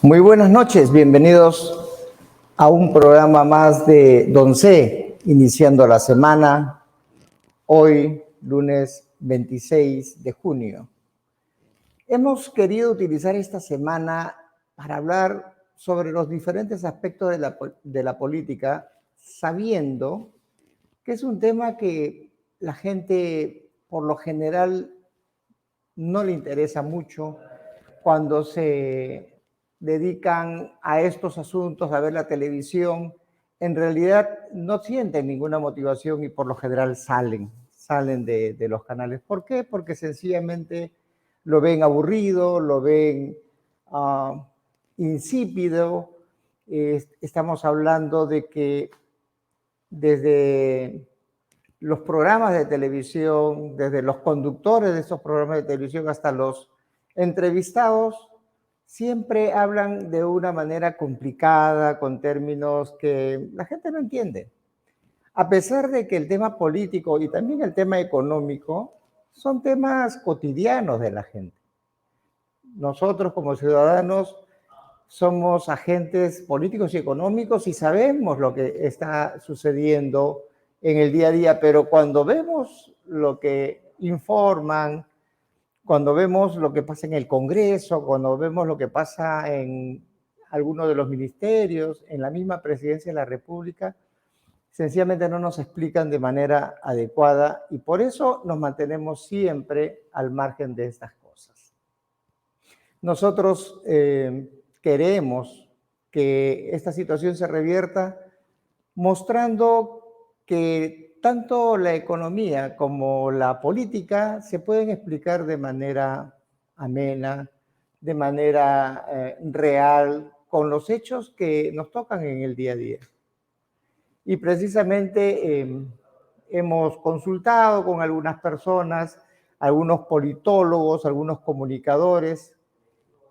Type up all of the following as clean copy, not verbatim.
Muy buenas noches, bienvenidos a un programa más de Don C, iniciando la semana, hoy lunes 26 de junio. Hemos querido utilizar esta semana para hablar sobre los diferentes aspectos de la política, sabiendo que es un tema que la gente por lo general no le interesa mucho cuando se dedican a estos asuntos, a ver la televisión, en realidad no sienten ninguna motivación y por lo general salen de los canales. ¿Por qué? Porque sencillamente lo ven aburrido, lo ven insípido. Estamos hablando de que desde los programas de televisión, desde los conductores de esos programas de televisión hasta los entrevistados, siempre hablan de una manera complicada, con términos que la gente no entiende. A pesar de que el tema político y también el tema económico son temas cotidianos de la gente. Nosotros como ciudadanos somos agentes políticos y económicos y sabemos lo que está sucediendo en el día a día, pero cuando vemos lo que informan, cuando vemos lo que pasa en el Congreso, cuando vemos lo que pasa en algunos de los ministerios, en la misma presidencia de la República, sencillamente no nos explican de manera adecuada y por eso nos mantenemos siempre al margen de estas cosas. Nosotros queremos que esta situación se revierta mostrando que tanto la economía como la política se pueden explicar de manera amena, de manera real, con los hechos que nos tocan en el día a día. Y precisamente hemos consultado con algunas personas, algunos politólogos, algunos comunicadores,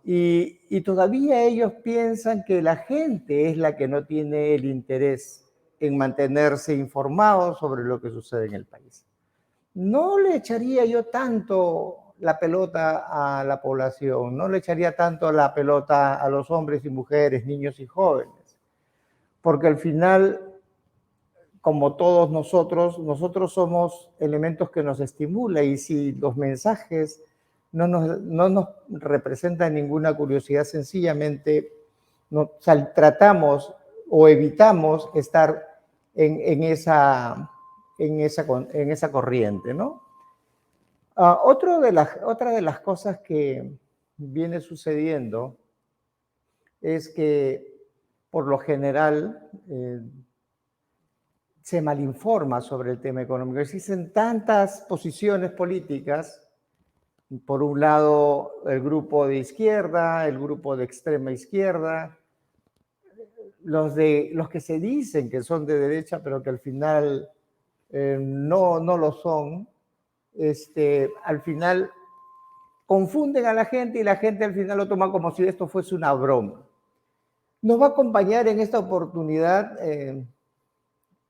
y todavía ellos piensan que la gente es la que no tiene el interés en mantenerse informados sobre lo que sucede en el país. No le echaría yo tanto la pelota a la población, no le echaría tanto la pelota a los hombres y mujeres, niños y jóvenes, porque al final, como todos nosotros somos elementos que nos estimulan y si los mensajes no nos representan ninguna curiosidad, sencillamente tratamos o evitamos estar en esa corriente, ¿no? Otra de las cosas que viene sucediendo es que por lo general se malinforma sobre el tema económico. Existen tantas posiciones políticas, por un lado el grupo de izquierda, el grupo de extrema izquierda, los que se dicen que son de derecha, pero que al final no lo son, al final confunden a la gente y la gente al final lo toma como si esto fuese una broma. Nos va a acompañar en esta oportunidad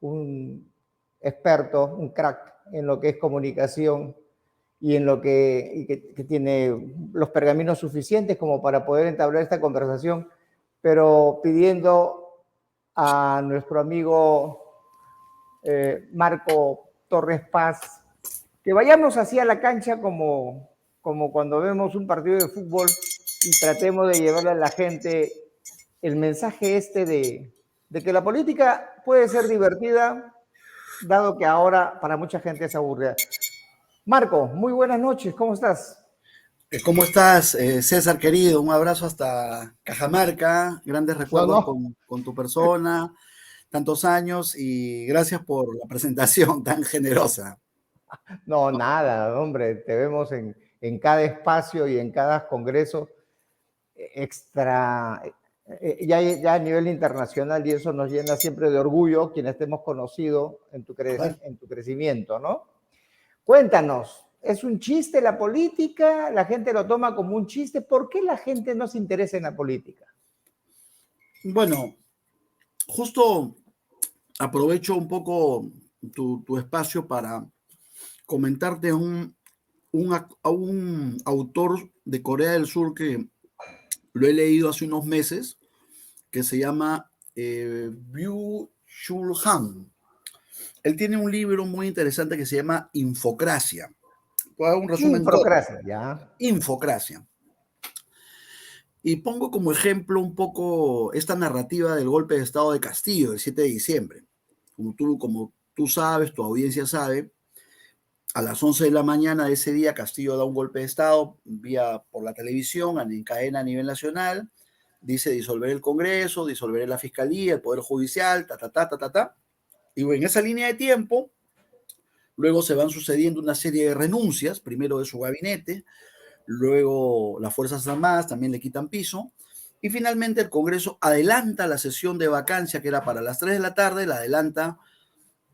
un experto, un crack en lo que es comunicación y en lo que tiene los pergaminos suficientes como para poder entablar esta conversación, pero pidiendo a nuestro amigo Marco Torres Paz que vayamos hacia la cancha como cuando vemos un partido de fútbol y tratemos de llevarle a la gente el mensaje de que la política puede ser divertida, dado que ahora para mucha gente es aburrida. Marco, muy buenas noches, ¿cómo estás? ¿Cómo estás, César querido? Un abrazo hasta Cajamarca, grandes recuerdos con tu persona, tantos años y gracias por la presentación tan generosa. No, nada, hombre, te vemos en cada espacio y en cada congreso extra, ya a nivel internacional y eso nos llena siempre de orgullo quienes te hemos conocido en tu crecimiento, ¿no? Cuéntanos, ¿es un chiste la política? ¿La gente lo toma como un chiste? ¿Por qué la gente no se interesa en la política? Bueno, justo aprovecho un poco tu espacio para comentarte a un autor de Corea del Sur que lo he leído hace unos meses, que se llama Byung-Chul Han. Él tiene un libro muy interesante que se llama Infocracia. Voy a dar un resumen corto. Infocracia, ya. Infocracia. Y pongo como ejemplo un poco esta narrativa del golpe de Estado de Castillo del 7 de diciembre. Como tú sabes, tu audiencia sabe, a las 11 de la mañana de ese día Castillo da un golpe de Estado vía por la televisión, en cadena a nivel nacional, dice disolver el Congreso, disolver la Fiscalía, el Poder Judicial, Y en esa línea de tiempo, luego se van sucediendo una serie de renuncias, primero de su gabinete, luego las Fuerzas Armadas también le quitan piso, y finalmente el Congreso adelanta la sesión de vacancia, que era para las 3 de la tarde, la adelanta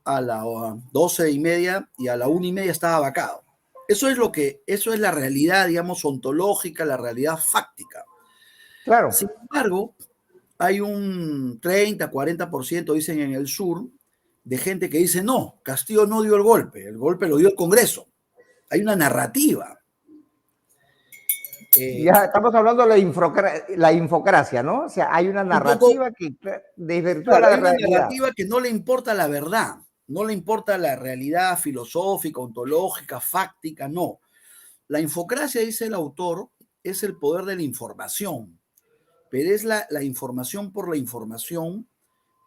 a las 12:30 y a la 1:30 estaba vacado. Eso es la realidad, digamos, ontológica, la realidad fáctica. Claro. Sin embargo, hay un 30-40%, dicen en el sur, de gente que dice, no, Castillo no dio el golpe lo dio el Congreso. Hay una narrativa. Ya estamos hablando de la infocracia, ¿no? O sea, hay una narrativa que desvirtúa la realidad. Hay una narrativa que no le importa la verdad, no le importa la realidad filosófica, ontológica, fáctica, no. La infocracia, dice el autor, es el poder de la información, pero es la información por la información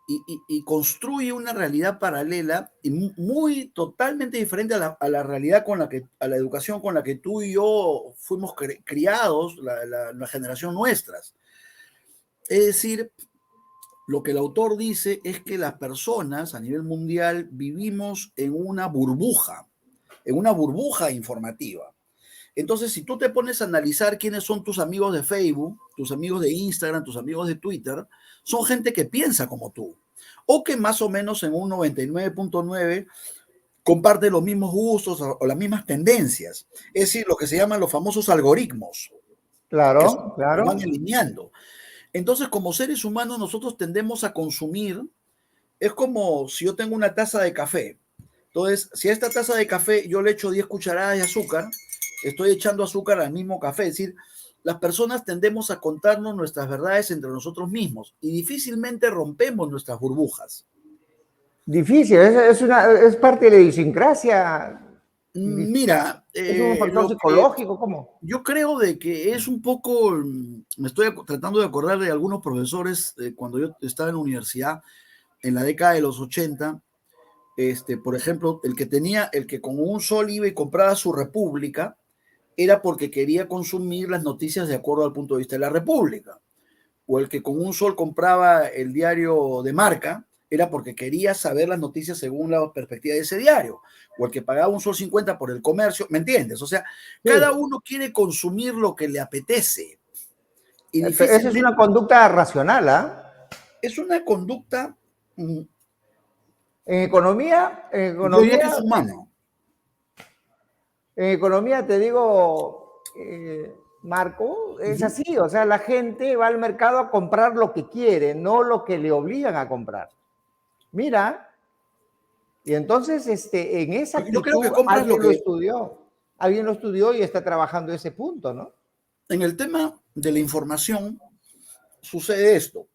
y construye una realidad paralela y muy totalmente diferente a la realidad a la educación con la que tú y yo fuimos criados, la generación nuestras. Es decir, lo que el autor dice es que las personas a nivel mundial vivimos en una burbuja informativa. Entonces, si tú te pones a analizar quiénes son tus amigos de Facebook, tus amigos de Instagram, tus amigos de Twitter, son gente que piensa como tú, o que más o menos en un 99.9 comparte los mismos gustos o las mismas tendencias. Es decir, lo que se llaman los famosos algoritmos. Claro, claro. Que van alineando. Entonces, como seres humanos, nosotros tendemos a consumir, es como si yo tengo una taza de café. Entonces, si a esta taza de café yo le echo 10 cucharadas de azúcar, estoy echando azúcar al mismo café. Es decir, las personas tendemos a contarnos nuestras verdades entre nosotros mismos y difícilmente rompemos nuestras burbujas. Difícil, es parte de la idiosincrasia. Mira, ¿es un factor psicológico? ¿Cómo? Yo creo de que es un poco, me estoy tratando de acordar de algunos profesores cuando yo estaba en la universidad, en la década de los 80, por ejemplo, el que con un sol iba y compraba su República, era porque quería consumir las noticias de acuerdo al punto de vista de la República. O el que con un sol compraba el diario de Marca, era porque quería saber las noticias según la perspectiva de ese diario. O el que pagaba un sol 50 por el comercio, ¿me entiendes? O sea, sí, cada uno quiere consumir lo que le apetece. Y esa es una conducta racional, ¿ah? Es una conducta... En economía... yo diría que es humano. En economía, te digo, Marco, es así, o sea, la gente va al mercado a comprar lo que quiere, no lo que le obligan a comprar. Mira, y entonces en esa actitud, yo creo que compras alguien lo estudió y está trabajando ese punto, ¿no? En el tema de la información sucede esto.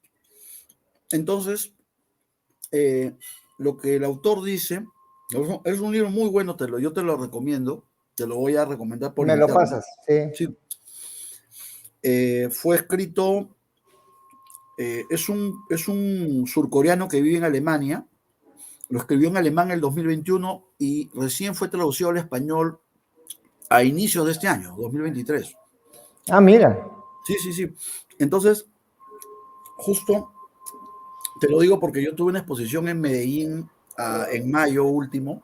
Entonces, lo que el autor dice, es un libro muy bueno, yo te lo recomiendo, te lo voy a recomendar por internet. Me lo pasas, sí. Fue escrito, es un surcoreano que vive en Alemania, lo escribió en alemán en el 2021 y recién fue traducido al español a inicios de este año, 2023. Ah, mira. Sí. Entonces, justo te lo digo porque yo tuve una exposición en Medellín en mayo último,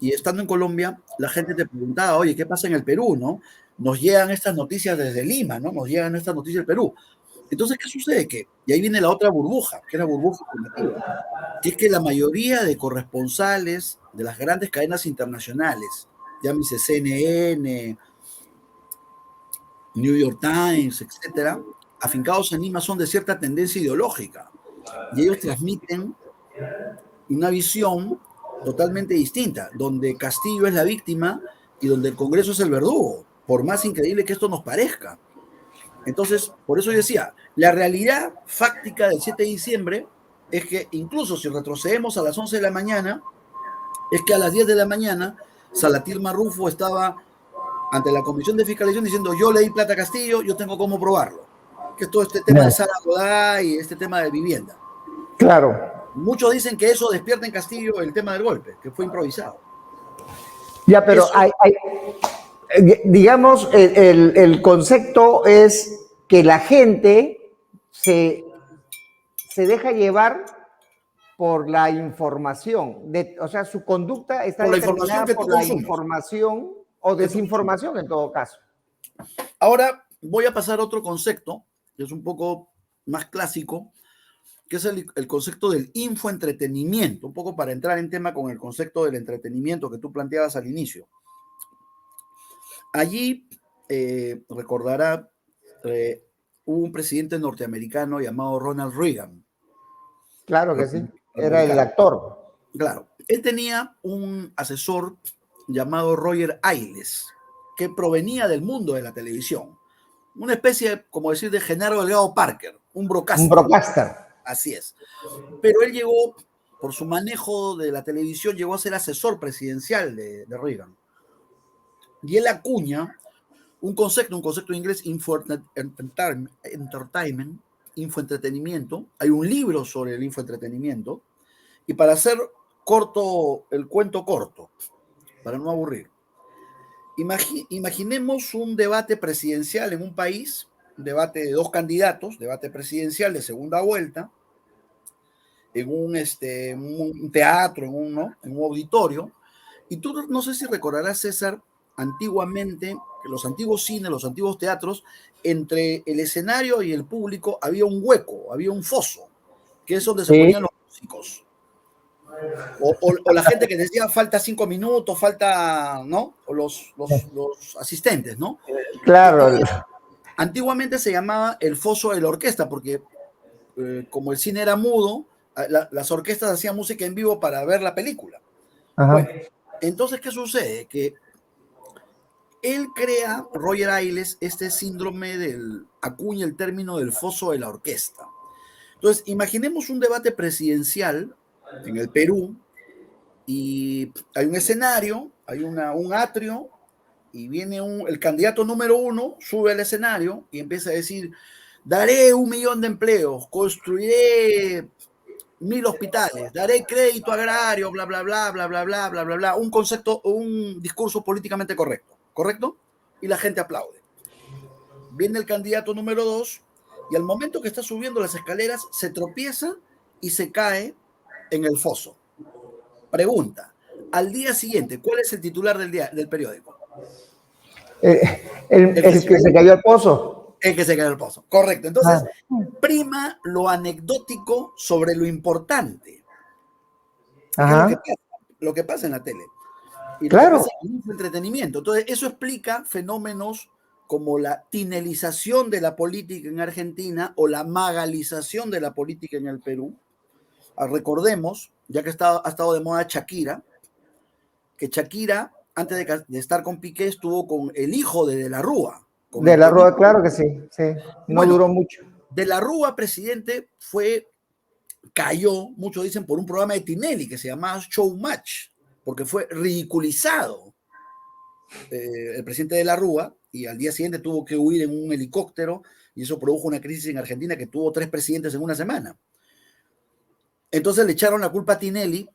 y estando en Colombia, la gente te preguntaba, oye, ¿qué pasa en el Perú, no? Nos llegan estas noticias desde Lima, ¿no? Nos llegan estas noticias del Perú. Entonces, ¿qué sucede? Y ahí viene la otra burbuja, que es la burbuja informativa. Es que la mayoría de corresponsales de las grandes cadenas internacionales, llámese CNN, New York Times, etcétera, afincados en Lima, son de cierta tendencia ideológica. Y ellos transmiten una visión totalmente distinta, donde Castillo es la víctima y donde el Congreso es el verdugo, por más increíble que esto nos parezca. Entonces, por eso yo decía, la realidad fáctica del 7 de diciembre es que incluso si retrocedemos a las 11 de la mañana, es que a las 10 de la mañana Salatir Marrufo estaba ante la Comisión de Fiscalización diciendo yo le di plata a Castillo, yo tengo cómo probarlo. Que es todo este tema de Sara Goday y este tema de vivienda. Claro. Muchos dicen que eso despierta en Castillo el tema del golpe, que fue improvisado. Ya, pero digamos, el concepto es que la gente se deja llevar por la información, o sea, su conducta está determinada por la información o desinformación en todo caso. Ahora voy a pasar a otro concepto, que es un poco más clásico, que es el concepto del infoentretenimiento, un poco para entrar en tema con el concepto del entretenimiento que tú planteabas al inicio. Allí, recordará, hubo un presidente norteamericano llamado Ronald Reagan. Claro que sí, era el actor. Claro, él tenía un asesor llamado Roger Ailes, que provenía del mundo de la televisión. Una especie, como decir, de Genaro Delgado Parker, un broadcaster. Un broadcaster. Así es. Pero él llegó, por su manejo de la televisión, llegó a ser asesor presidencial de Reagan. Y él acuña un concepto en inglés, entertainment, infoentretenimiento. Hay un libro sobre el infoentretenimiento. Y para hacer corto, el cuento corto, para no aburrir, imaginemos un debate presidencial en un país, un debate de dos candidatos, debate presidencial de segunda vuelta, en un teatro, en un auditorio. Y tú no sé si recordarás, César, antiguamente, los antiguos cines, los antiguos teatros, entre el escenario y el público había un hueco, había un foso, que es donde se ponían los músicos. O la gente que decía falta 5 minutos, falta, ¿no? O los asistentes, ¿no? Claro. Antiguamente se llamaba el foso de la orquesta, porque como el cine era mudo, las orquestas hacían música en vivo para ver la película. Ajá. Bueno, entonces, ¿qué sucede? Que él crea, Roger Ailes, este síndrome acuña el término del foso de la orquesta. Entonces, imaginemos un debate presidencial en el Perú y hay un escenario, hay un atrio y viene el candidato número 1, sube al escenario y empieza a decir, daré 1 millón de empleos, construiré 1000 hospitales, daré crédito agrario, bla, bla, bla, bla, bla, bla, bla, bla, bla, un discurso políticamente correcto, ¿correcto? Y la gente aplaude. Viene el candidato número 2 y al momento que está subiendo las escaleras se tropieza y se cae en el foso. Pregunta, al día siguiente, ¿cuál es el titular del periódico? El que se cayó al pozo. El que se cayó al pozo, correcto. Entonces, prima lo anecdótico sobre lo importante. Ajá. Es lo que pasa en la tele. Y claro. Lo que pasa en el entretenimiento. Entonces, eso explica fenómenos como la tinelización de la política en Argentina o la magalización de la política en el Perú. Recordemos, ya que ha estado de moda Shakira, que Shakira, antes de estar con Piqué, estuvo con el hijo de la Rúa. De la Rúa, claro que sí, sí. No duró mucho. De la Rúa, presidente, cayó, muchos dicen, por un programa de Tinelli que se llamaba Showmatch, porque fue ridiculizado el presidente de la Rúa y al día siguiente tuvo que huir en un helicóptero y eso produjo una crisis en Argentina que tuvo 3 presidentes en una semana. Entonces le echaron la culpa a Tinelli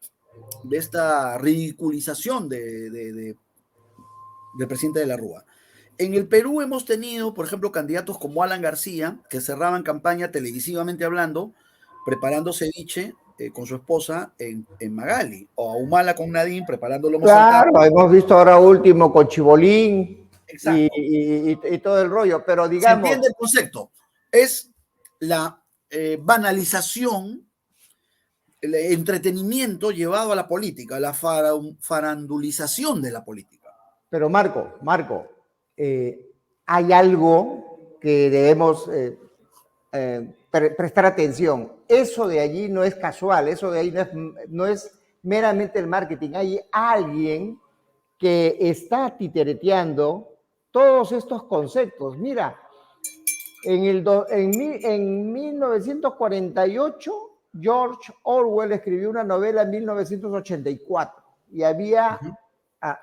de esta ridiculización del presidente de la Rúa. En el Perú hemos tenido, por ejemplo, candidatos como Alan García, que cerraban campaña televisivamente hablando, preparando ceviche con su esposa en Magali, o a Humala con Nadine preparándolo. Claro, hemos visto ahora último con Chibolín y todo el rollo, pero digamos... ¿Se entiende el concepto? Es la banalización, el entretenimiento llevado a la política, la farandulización de la política. Pero Marco, hay algo que debemos prestar atención. Eso de allí no es casual, eso de ahí no es meramente el marketing. Hay alguien que está titereteando todos estos conceptos. Mira, En 1948, George Orwell escribió una novela en 1984 y había,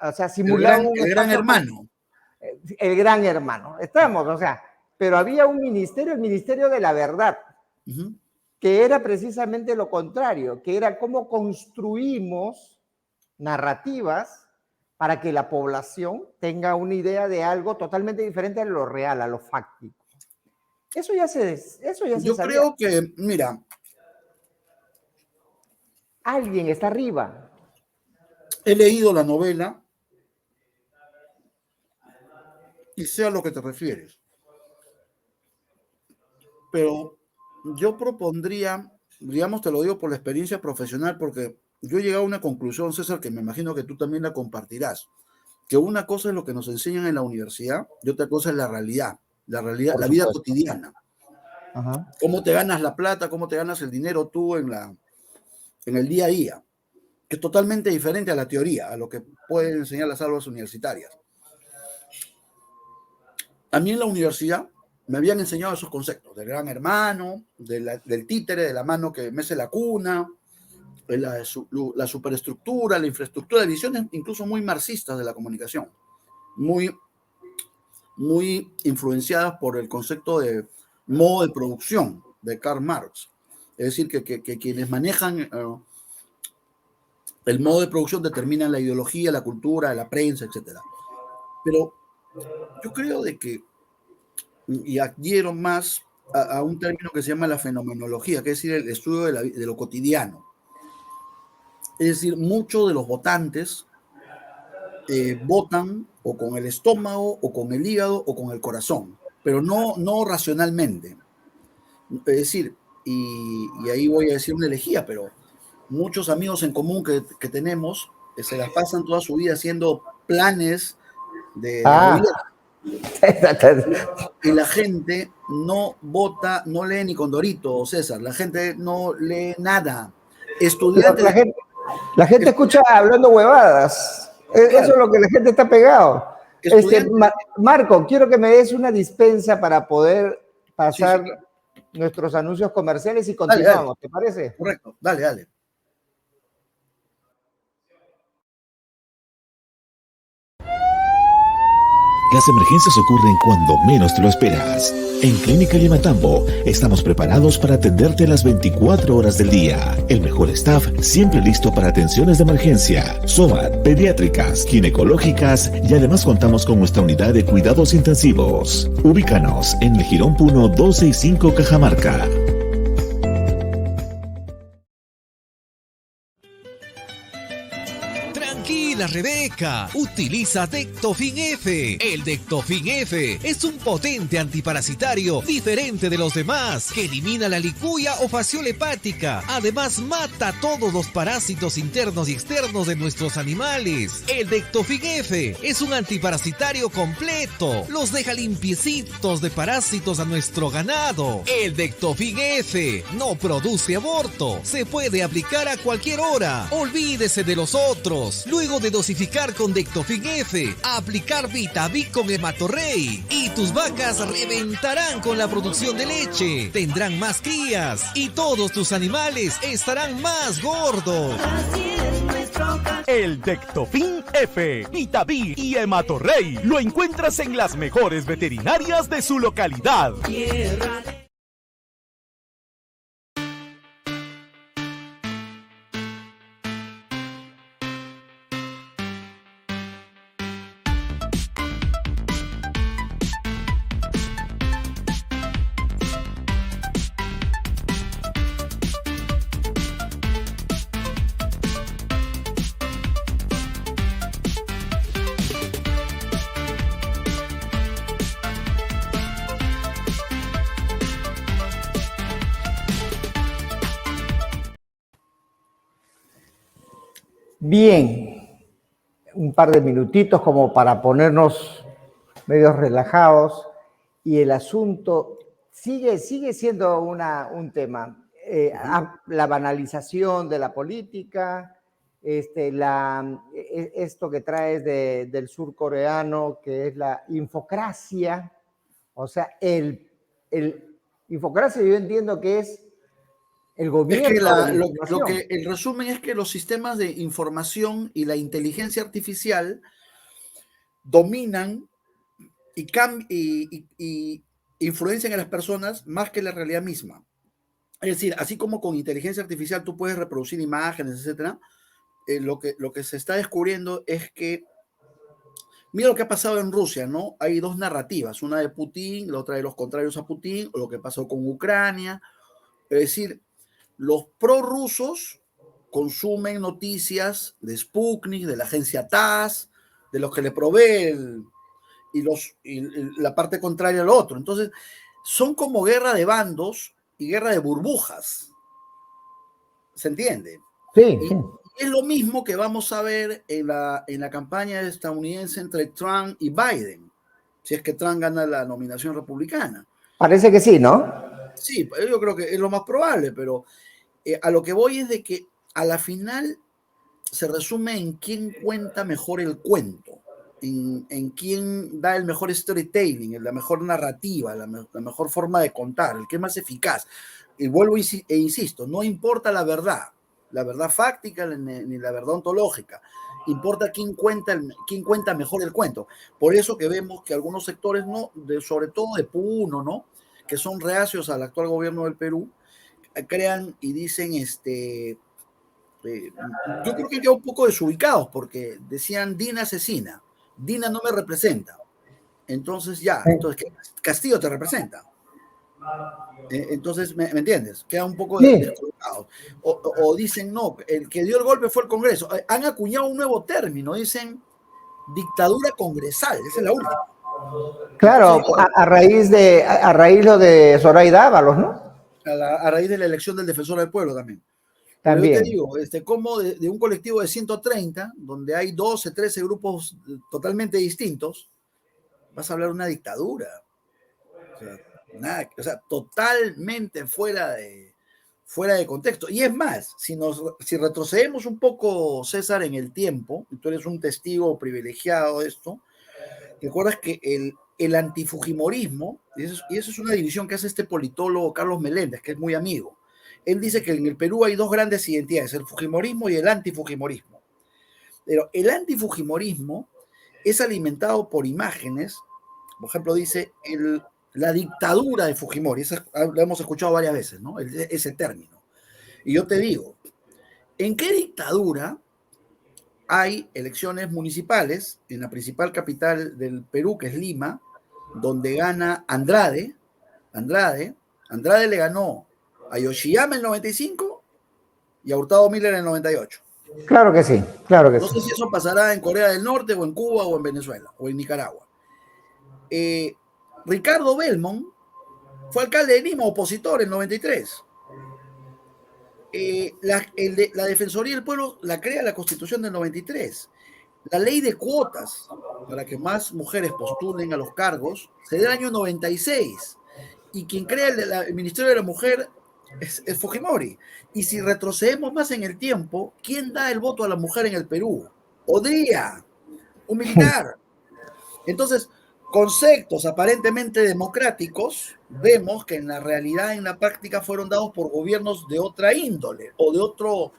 o sea, simulado un El gran espacio hermano. el gran hermano. Estamos, o sea, pero había un ministerio, el Ministerio de la Verdad, que era precisamente lo contrario, que era cómo construimos narrativas para que la población tenga una idea de algo totalmente diferente a lo real, a lo fáctico. Eso ya se Yo sabía. creo que, mira, Alguien está arriba. he leído la novela y sé a lo que te refieres. Pero yo propondría, digamos, te lo digo por la experiencia profesional, porque yo he llegado a una conclusión, César, que me imagino que tú también la compartirás, que una cosa es lo que nos enseñan en la universidad y otra cosa es la realidad, Por la vida supuesto. cotidiana. Ajá. Cómo te ganas la plata, cómo te ganas el dinero tú en el día a día, que es totalmente diferente a la teoría, a lo que pueden enseñar las aulas universitarias. A mí en la universidad me habían enseñado esos conceptos, del gran hermano, del títere, de la mano que mece la cuna, la superestructura, la infraestructura, de visiones incluso muy marxistas de la comunicación, muy, muy influenciadas por el concepto de modo de producción de Karl Marx. Es decir, que quienes manejan el modo de producción determinan la ideología, la cultura, la prensa, etc. Pero yo creo de que, y adhiero más a un término que se llama la fenomenología, que es decir, el estudio de lo cotidiano. Es decir, muchos de los votantes votan o con el estómago, o con el hígado, o con el corazón, pero no racionalmente. Es decir, y ahí voy a decir una herejía, pero muchos amigos en común que tenemos se las pasan toda su vida haciendo planes de Ah, gobierno. Y la gente no vota, no lee ni Condorito, César. La gente no lee nada. Estudiantes, la gente, la gente escucha hablando huevadas. Eso claro, es lo que la gente está pegado. estudiantes, Marco, quiero que me des una dispensa para poder sí, sí, pasar nuestros anuncios comerciales y dale, dale, continuamos, ¿te parece? correcto, dale, dale. Las emergencias ocurren cuando menos te lo esperas. En Clínica Limatambo estamos preparados para atenderte las 24 horas del día. El mejor staff siempre listo para atenciones de emergencia, SOMAT, pediátricas, ginecológicas y además contamos con nuestra unidad de cuidados intensivos. Ubícanos en el Girón Puno 265 Cajamarca. Tranquila, Rebeca. Utiliza Dectofin F. El Dectofin F es un potente antiparasitario diferente de los demás que elimina la licuia o fasciola hepática. Además, mata todos los parásitos internos y externos de nuestros animales. El Dectofin F es un antiparasitario completo. Los deja limpiecitos de parásitos a nuestro ganado. El Dectofin F no produce aborto. Se puede aplicar a cualquier hora. Olvídese de los otros. Luego de dosificar con Dectofin F, aplicar Vitavic con Hematorrey y tus vacas reventarán con la producción de leche. Tendrán más crías y todos tus animales estarán más gordos. El Dectofin F, Vitavic y Hematorrey lo encuentras en las mejores veterinarias de su localidad. Bien, un par de minutitos como para ponernos medio relajados y el asunto sigue siendo un tema. La banalización de la política, esto que traes del surcoreano, que es la infocracia, o sea, el El infocracia yo entiendo que es el Es gobierno que de la lo información. que el resumen es que los sistemas de información y la inteligencia artificial dominan y influencian a las personas más que la realidad misma. Es decir, así como con inteligencia artificial tú puedes reproducir imágenes, etcétera, lo que se está descubriendo es que, mira lo que ha pasado en Rusia, ¿no? Hay dos narrativas, una de Putin, la otra de los contrarios a Putin, o lo que pasó con Ucrania. Es decir, los prorrusos consumen noticias de Sputnik, de la agencia TASS, de los que le provee y la parte contraria al otro. Entonces, son como guerra de bandos y guerra de burbujas. ¿Se entiende? Sí, Y sí. es lo mismo que vamos a ver en la campaña estadounidense entre Trump y Biden, si es que Trump gana la nominación republicana. Parece que sí, ¿no? Sí, yo creo que es lo más probable, pero a lo que voy es de que a la final se resume en quién cuenta mejor el cuento, en quién da el mejor storytelling, en la mejor narrativa, la mejor forma de contar, el que es más eficaz. Y vuelvo e insisto, no importa la verdad fáctica ni la verdad ontológica, importa quién cuenta mejor el cuento. Por eso que vemos que algunos sectores, no, sobre todo de Puno, ¿no? Que son reacios al actual gobierno del Perú, crean y dicen, yo creo que quedó un poco desubicados porque decían Dina asesina, Dina no me representa. Entonces entonces Castillo te representa. Entonces, ¿me entiendes? Queda un poco Sí. descolocado. O dicen, no, el que dio el golpe fue el Congreso. Han acuñado un nuevo término, dicen dictadura congresal, esa es la última. Claro, Entonces, a raíz lo de Zoraida Ábalos, ¿no? a raíz de la elección del defensor del pueblo también. Pero yo te También. digo, como de un colectivo de 130, donde hay 12, 13 grupos totalmente distintos, vas a hablar de una dictadura. O sea, o sea, totalmente fuera de contexto. Y es más, si retrocedemos un poco, César, en el tiempo, y tú eres un testigo privilegiado de esto, recuerdas que el antifujimorismo, y eso es una división que hace este politólogo Carlos Meléndez, que es muy amigo. Él dice que en el Perú hay dos grandes identidades, el fujimorismo y el antifujimorismo. Pero el antifujimorismo es alimentado por imágenes, por ejemplo, dice la dictadura de Fujimori, lo hemos escuchado varias veces, ¿no? Ese término. Y yo te digo, ¿en qué dictadura hay elecciones municipales en la principal capital del Perú, que es Lima, donde gana Andrade? Andrade le ganó a Yoshiyama en el 95 y a Hurtado Miller en el 98. Claro que sí, claro que No sí. sé si eso pasará en Corea del Norte o en Cuba o en Venezuela o en Nicaragua. Ricardo Belmont fue alcalde de Lima, opositor en 93. La Defensoría del Pueblo la crea la Constitución del 93. La ley de cuotas para que más mujeres postulen a los cargos se da el año 96. Y quien crea el Ministerio de la Mujer es Fujimori. Y si retrocedemos más en el tiempo, ¿quién da el voto a la mujer en el Perú? Odría, un militar. Entonces, conceptos aparentemente democráticos, vemos que en la realidad, en la práctica, fueron dados por gobiernos de otra índole o de otro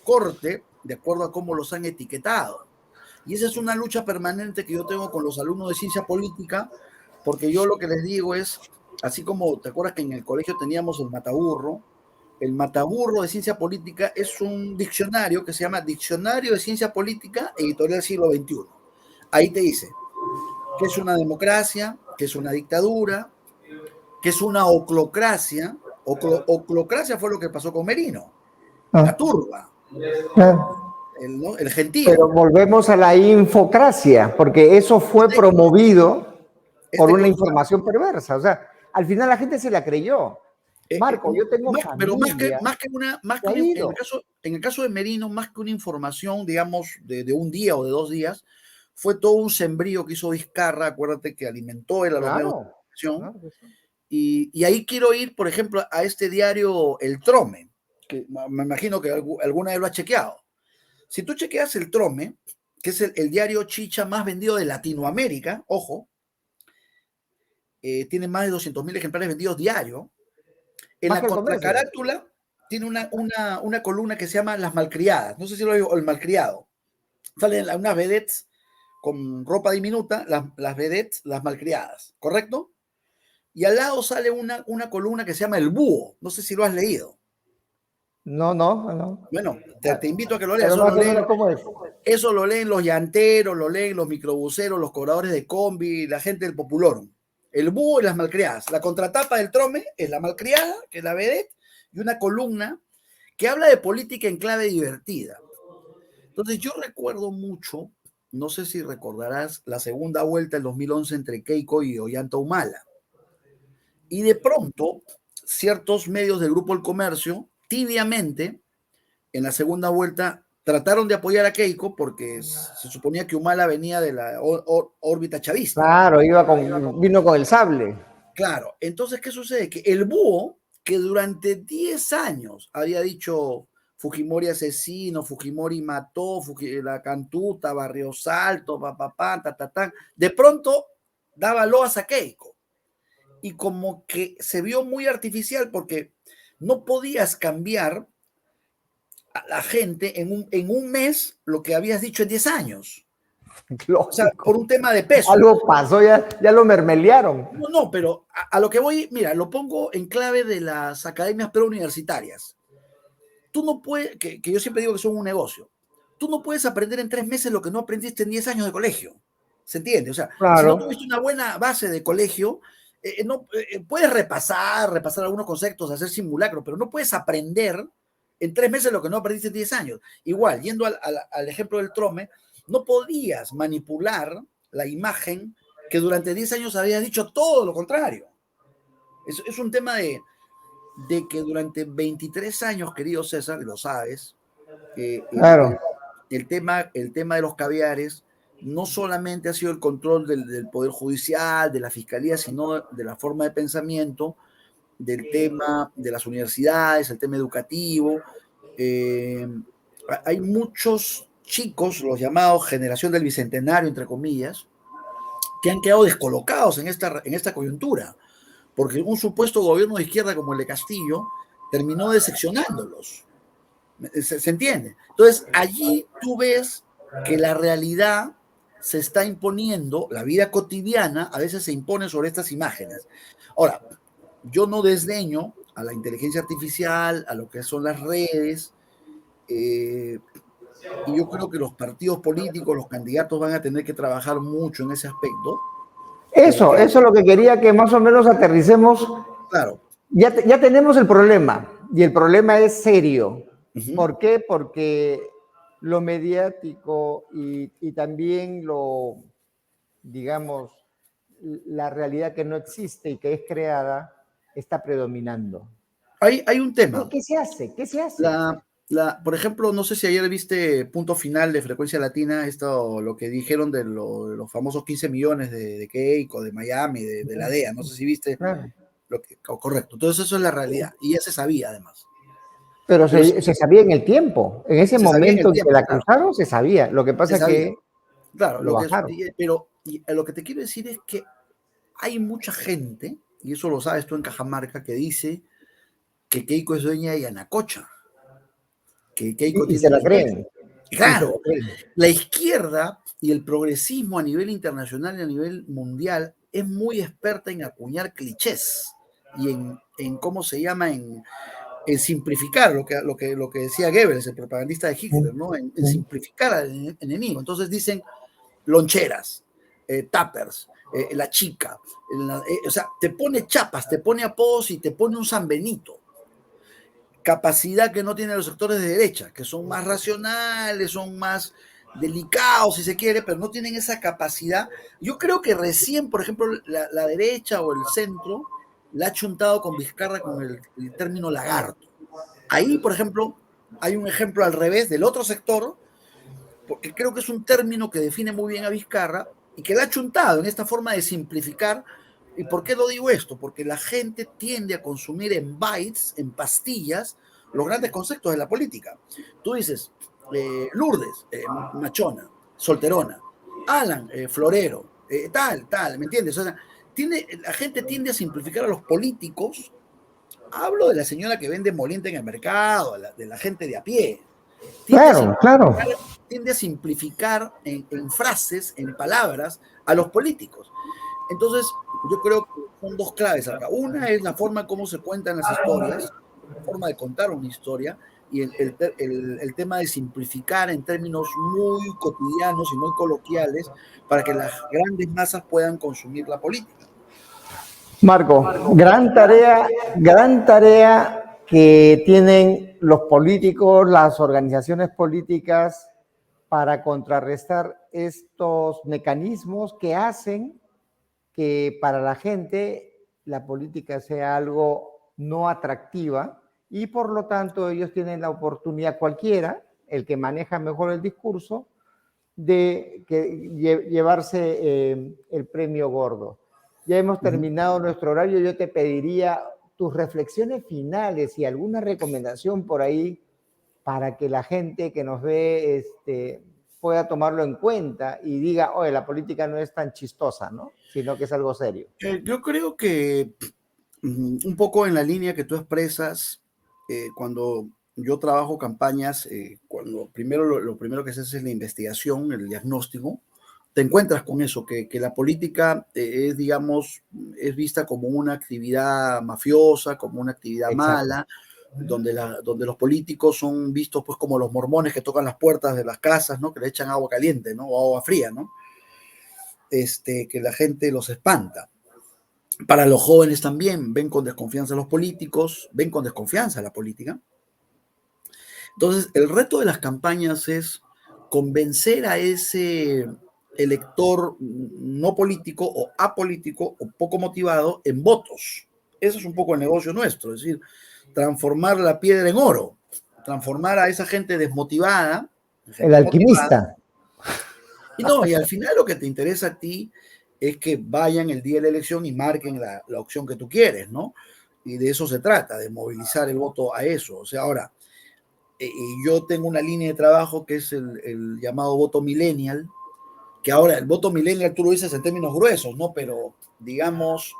corte, de acuerdo a cómo los han etiquetado. Y esa es una lucha permanente que yo tengo con los alumnos de ciencia política, porque yo lo que les digo es, así como te acuerdas que en el colegio teníamos el mataburro de ciencia política es un diccionario que se llama Diccionario de Ciencia Política Editorial Siglo XXI. Ahí te dice qué es una democracia, qué es una dictadura, qué es una oclocracia. Oclocracia fue lo que pasó con Merino, la turba, el gentío. Pero volvemos a la infocracia, porque eso fue promovido por una información perversa. O sea, al final la gente se la creyó. Marco, yo tengo pero familia. en el caso de Merino, más que una información, digamos, de un día o de 2 días, fue todo un sembrío que hizo Vizcarra, acuérdate que alimentó él a los medios de comunicación. Claro que sí. Y ahí quiero ir, por ejemplo, a este diario El Trome, que me imagino que alguna vez lo ha chequeado. Si tú chequeas El Trome, que es el diario chicha más vendido de Latinoamérica, ojo, tiene más de 200.000 ejemplares vendidos diario. En Más la que el comercio. contracarátula tiene una columna que se llama Las Malcriadas. No sé si lo digo, o El Malcriado. Salen unas vedettes con ropa diminuta, las vedettes, las malcriadas, ¿correcto? Y al lado sale una columna que se llama El Búho. No sé si lo has leído. No, no, no. Bueno, te invito a que lo leas. Pero Eso más lo o leen, menos, ¿cómo es? eso lo leen los llanteros, lo leen los microbuseros, los cobradores de combi, la gente del Populorum. El Búho y las malcriadas. La contratapa del Trome es la malcriada, que es la vedette, y una columna que habla de política en clave divertida. Entonces yo recuerdo mucho, no sé si recordarás, la segunda vuelta del 2011 entre Keiko y Ollanta Humala. Y de pronto, ciertos medios del Grupo El Comercio, tibiamente, en la segunda vuelta, trataron de apoyar a Keiko porque se suponía que Humala venía de la órbita chavista. Claro, vino con el sable. Claro, entonces, ¿qué sucede? Que el Búho, que durante 10 años había dicho Fujimori asesino, Fujimori mató, la Cantuta, Barrio Salto, papapá, ta, de pronto daba loas a Keiko. Y como que se vio muy artificial porque no podías cambiar a la gente en un mes lo que habías dicho en 10 años. Lógico. O sea, por un tema de peso. Algo pasó, ya lo mermelearon. No, pero a lo que voy, mira, lo pongo en clave de las academias preuniversitarias. Tú no puedes, que yo siempre digo que son un negocio, tú no puedes aprender en 3 meses lo que no aprendiste en 10 años de colegio. ¿Se entiende? O sea, claro. Si no tuviste una buena base de colegio, puedes repasar algunos conceptos, hacer simulacro, pero no puedes aprender en 3 meses lo que no aprendiste en 10 años. Igual, yendo al ejemplo del Trome, no podías manipular la imagen que durante 10 años habías dicho todo lo contrario. Es un tema de que durante 23 años, querido César, y lo sabes, claro. el tema de los caviares no solamente ha sido el control del Poder Judicial, de la Fiscalía, sino de la forma de pensamiento, del tema de las universidades, el tema educativo. Hay muchos chicos, los llamados generación del Bicentenario, entre comillas, que han quedado descolocados en esta coyuntura, porque un supuesto gobierno de izquierda como el de Castillo terminó decepcionándolos. ¿Se entiende? Entonces, allí tú ves que la realidad se está imponiendo, la vida cotidiana a veces se impone sobre estas imágenes. Ahora, yo no desdeño a la inteligencia artificial, a lo que son las redes, y yo creo que los partidos políticos, los candidatos van a tener que trabajar mucho en ese aspecto. Eso es lo que quería que más o menos aterricemos. Claro. Ya tenemos el problema, y el problema es serio. ¿Por qué? Porque lo mediático y también digamos, la realidad que no existe y que es creada, está predominando. Hay un tema. ¿Qué se hace? ¿Qué se hace? Por ejemplo, no sé si ayer viste Punto Final de Frecuencia Latina, lo que dijeron de los famosos 15 millones de Keiko, de Miami, de la DEA, no sé si viste. Claro. Correcto. Entonces eso es la realidad, y ya se sabía además. Pero se sabía en el tiempo, en ese momento en que la cruzaron, se sabía. Lo que pasa es que claro, lo bajaron. Pero lo que te quiero decir es que hay mucha gente, y eso lo sabes tú en Cajamarca, que dice que Keiko es dueña de Yanacocha. Que Keiko y se la creen. Claro, la izquierda y el progresismo a nivel internacional y a nivel mundial es muy experta en acuñar clichés y en ¿cómo se llama? En simplificar lo que decía Goebbels, el propagandista de Hitler, ¿no? En simplificar al enemigo. Entonces dicen loncheras, tuppers, la chica, o sea, te pone chapas, te pone apodos y te pone un San Benito. Capacidad que no tienen los sectores de derecha, que son más racionales, son más delicados, si se quiere, pero no tienen esa capacidad. Yo creo que recién, por ejemplo, la derecha o el centro la ha chuntado con Vizcarra con el término lagarto. Ahí, por ejemplo, hay un ejemplo al revés del otro sector, porque creo que es un término que define muy bien a Vizcarra y que la ha chuntado en esta forma de simplificar. ¿Y por qué lo digo esto? Porque la gente tiende a consumir en bytes, en pastillas, los grandes conceptos de la política. Tú dices, Lourdes, machona, solterona, Alan, florero, tal, ¿me entiendes? O sea, la gente tiende a simplificar a los políticos. Hablo de la señora que vende moliente en el mercado, de la gente de a pie. Claro. Tiende a simplificar en frases, en palabras, a los políticos. Entonces, yo creo que son dos claves acá. Una es la forma como se cuentan las historias, la forma de contar una historia, y el tema de simplificar en términos muy cotidianos y muy coloquiales para que las grandes masas puedan consumir la política. Marco, gran tarea que tienen los políticos, las organizaciones políticas para contrarrestar estos mecanismos que hacen que para la gente la política sea algo no atractiva y por lo tanto ellos tienen la oportunidad cualquiera, el que maneja mejor el discurso, de llevarse el premio gordo. Ya hemos terminado nuestro horario. Yo te pediría tus reflexiones finales y alguna recomendación por ahí para que la gente que nos ve pueda tomarlo en cuenta y diga, oye, la política no es tan chistosa, ¿no? Sino que es algo serio. Yo creo que un poco en la línea que tú expresas, cuando yo trabajo campañas, cuando lo primero que se hace es la investigación, el diagnóstico, te encuentras con eso, que la política es, digamos, es vista como una actividad mafiosa, como una actividad mala, donde los políticos son vistos pues como los mormones que tocan las puertas de las casas, ¿no? Que le echan agua caliente, ¿no? O agua fría, ¿no? Que la gente los espanta. Para los jóvenes también ven con desconfianza a los políticos, ven con desconfianza a la política. Entonces, el reto de las campañas es convencer a ese elector no político o apolítico o poco motivado en votos. Eso es un poco el negocio nuestro, es decir, transformar la piedra en oro, transformar a esa gente desmotivada. El alquimista. Y al final lo que te interesa a ti es que vayan el día de la elección y marquen la opción que tú quieres, ¿no? Y de eso se trata, de movilizar el voto a eso. O sea, ahora, yo tengo una línea de trabajo que es el llamado voto millennial, que ahora el voto millennial tú lo dices en términos gruesos, ¿no? Pero, digamos,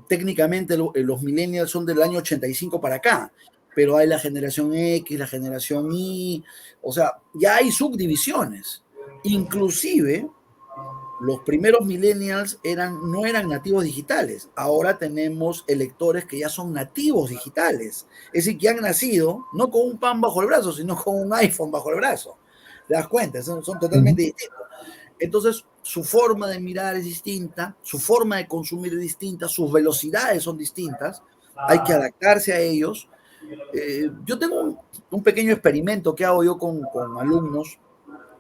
técnicamente los millennials son del año 85 para acá, pero hay la generación X, la generación Y, o sea, ya hay subdivisiones. Inclusive, los primeros millennials no eran nativos digitales. Ahora tenemos electores que ya son nativos digitales. Es decir, que han nacido no con un pan bajo el brazo, sino con un iPhone bajo el brazo. ¿Te das cuenta? Son totalmente distintos. Entonces, su forma de mirar es distinta, su forma de consumir es distinta, sus velocidades son distintas. Hay que adaptarse a ellos. Yo tengo un pequeño experimento que hago yo con alumnos.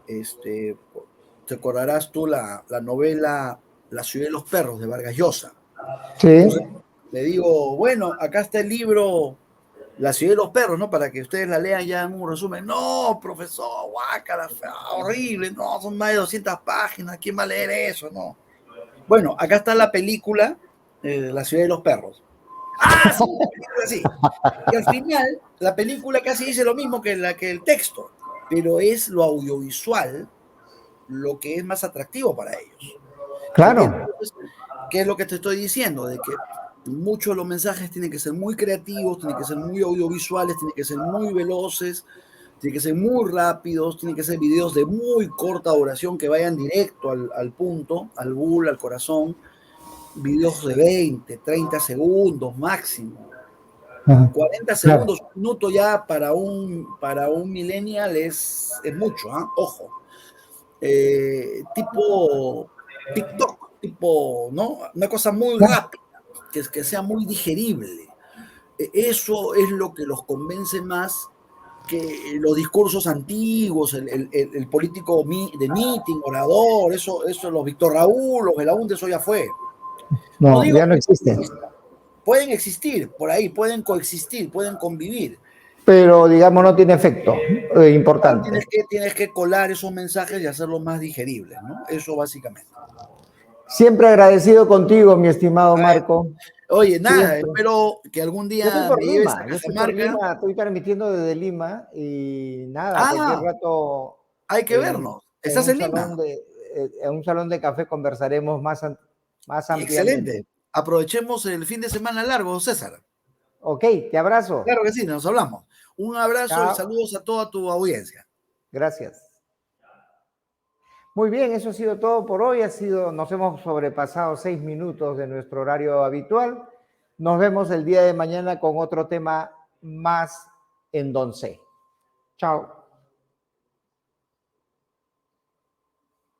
Te acordarás tú la novela La ciudad de los perros de Vargas Llosa. Sí. Entonces, le digo, bueno, acá está el libro La ciudad de los perros, ¿no? Para que ustedes la lean ya en un resumen. No, profesor, guácala, horrible, no, son más de 200 páginas, ¿quién va a leer eso? No. Bueno, acá está la película La ciudad de los perros. Ah, sí, la película sí. Y al final, la película casi dice lo mismo que el texto, pero es lo audiovisual lo que es más atractivo para ellos. Claro. Entonces, ¿qué es lo que te estoy diciendo? De que muchos de los mensajes tienen que ser muy creativos, tienen que ser muy audiovisuales, tienen que ser muy veloces, tienen que ser muy rápidos, tienen que ser videos de muy corta duración que vayan directo al punto, al bull, al corazón, videos de 20, 30 segundos máximo. 40 segundos, un minuto ya para un millennial es mucho, ¿eh? Ojo. Tipo TikTok, tipo, ¿no? Una cosa muy rápida, que sea muy digerible. Eso es lo que los convence más que los discursos antiguos, el político de meeting, orador, eso los Víctor Raúl, los Belaúnde, eso ya fue. No, ya no existe. Pueden existir por ahí, pueden coexistir, pueden convivir. Pero, digamos, no tiene efecto importante. Tienes que colar esos mensajes y hacerlos más digeribles, ¿no? Eso básicamente. Siempre agradecido contigo, mi estimado Marco. Oye, nada, espero que algún día me lleves a Cajamarca. Estoy transmitiendo desde Lima y nada, cualquier rato... Hay que vernos. ¿Estás en Lima? En un salón de café conversaremos más más ampliamente. Excelente. Aprovechemos el fin de semana largo, César. Ok, te abrazo. Claro que sí, nos hablamos. Un abrazo Chao. y saludos a toda tu audiencia. Gracias. Muy bien, eso ha sido todo por hoy. Nos hemos sobrepasado 6 minutos de nuestro horario habitual. Nos vemos el día de mañana con otro tema más en Don C. Chao.